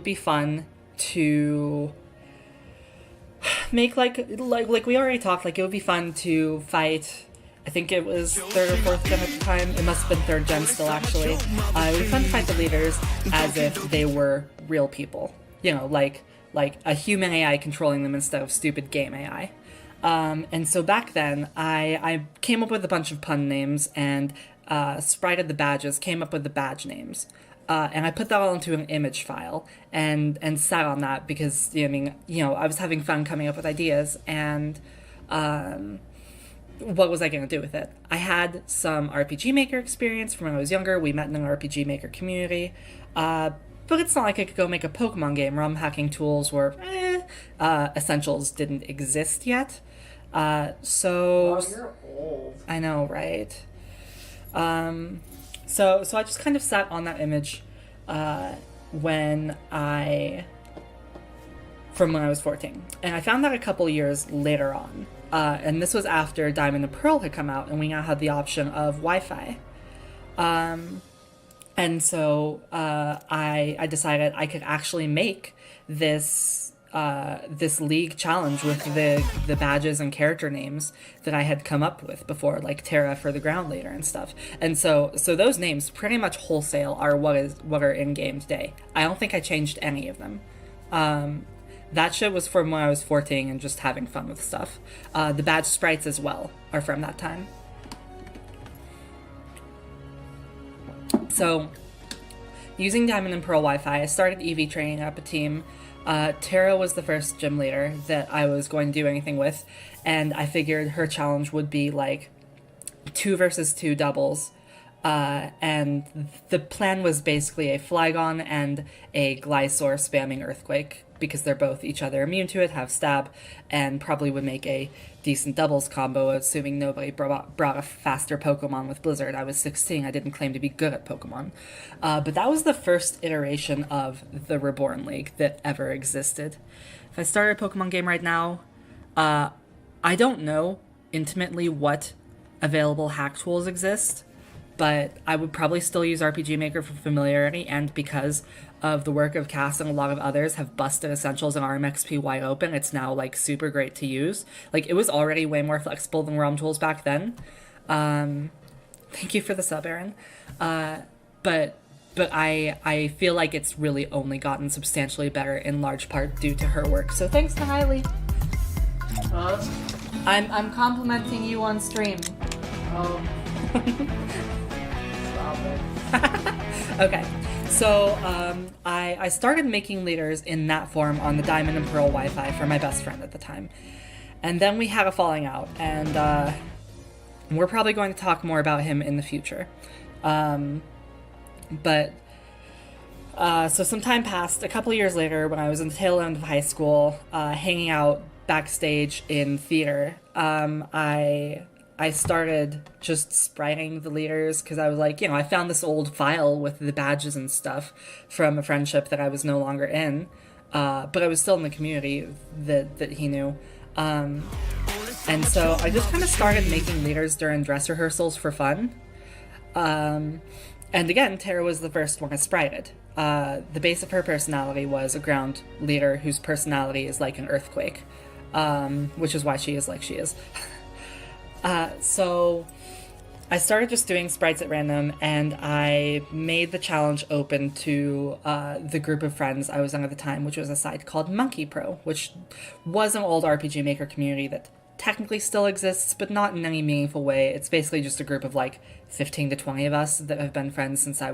be fun to make like we already talked, like it would be fun to fight. I think it was third or fourth gen at the time. It must have been third gen still, actually. It would be fun to fight the leaders as if they were real people. You know, like a human AI controlling them instead of stupid game AI. And so back then, I came up with a bunch of pun names and sprited the badges, came up with the badge names. And I put that all into an image file and sat on that because, I mean, I was having fun coming up with ideas, and what was I going to do with it? I had some RPG Maker experience from when I was younger. We met in an RPG Maker community. But it's not like I could go make a Pokemon game. ROM hacking tools were, Essentials didn't exist yet. So... Oh, you're old. I know, right? So I just kind of sat on that image when I was 14. And I found that a couple years later on. And this was after Diamond and Pearl had come out, and we now had the option of Wi-Fi. And so I decided I could actually make this league challenge with the badges and character names that I had come up with before, like Terra for the ground leader and stuff. And so those names pretty much wholesale are what are in game today. I don't think I changed any of them. That shit was from when I was 14 and just having fun with stuff. The badge sprites as well are from that time. So, using Diamond and Pearl Wi-Fi, I started EV training up a team. Tara was the first gym leader that I was going to do anything with, and I figured her challenge would be like 2 versus 2 doubles. And the plan was basically a Flygon and a Glysaur spamming Earthquake, because they're both each other immune to it, have stab, and probably would make a decent doubles combo, assuming nobody brought a faster Pokemon with Blizzard. I was 16, I didn't claim to be good at Pokemon. But that was the first iteration of the Reborn League that ever existed. If I started a Pokemon game right now, I don't know intimately what available hack tools exist, but I would probably still use RPG Maker for familiarity, and because of the work of Cass and a lot of others have busted Essentials and RMXP wide open, it's now, like, super great to use. Like, it was already way more flexible than ROM tools back then. Thank you for the sub, Aaron. But I feel like it's really only gotten substantially better, in large part due to her work. So thanks to Hailey. I'm complimenting you on stream. Stop it. Okay, so I started making leaders in that form on the Diamond and Pearl Wi-Fi for my best friend at the time. And then we had a falling out, and we're probably going to talk more about him in the future. So some time passed. A couple years later, when I was in the tail end of high school, hanging out backstage in theater, I started just spriting the leaders because I was like, I found this old file with the badges and stuff from a friendship that I was no longer in, but I was still in the community that he knew. And so I just kind of started making leaders during dress rehearsals for fun. And again, Tara was the first one I sprited. The base of her personality was a ground leader whose personality is like an earthquake, which is why she is like she is. So I started just doing sprites at random, and I made the challenge open to the group of friends I was on at the time, which was a site called Monkey Pro, which was an old RPG Maker community that technically still exists, but not in any meaningful way. It's basically just a group of like 15 to 20 of us that have been friends since I